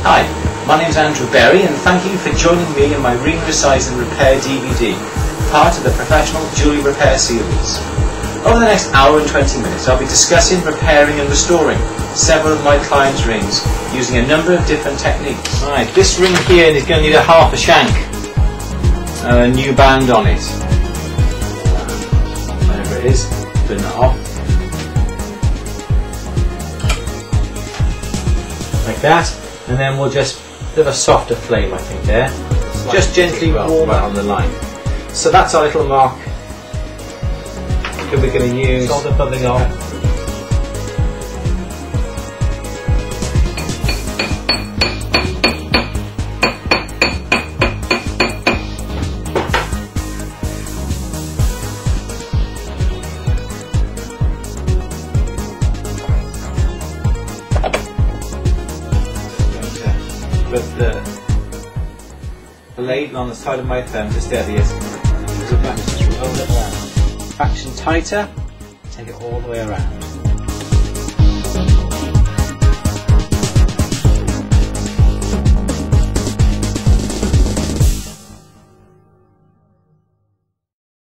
Hi, my name is Andrew Berry and thank you for joining me in my Resizing Repair DVD, part of the Professional Jewellery Repair Series. Over the next hour and 20 minutes I'll be discussing repairing and restoring several of my clients' rings using a number of different techniques. Right, this ring here is going to need a half a shank, a new band on it. Whatever it is, turn that off. Like that, and then we'll just have a softer flame, I think, there. Just gently warm it on the line. So that's our little mark that we're going to use. Solder bubbling off. Put the blade on the side of my thumb to steady it. Just roll it around. Traction tighter, take it all the way around.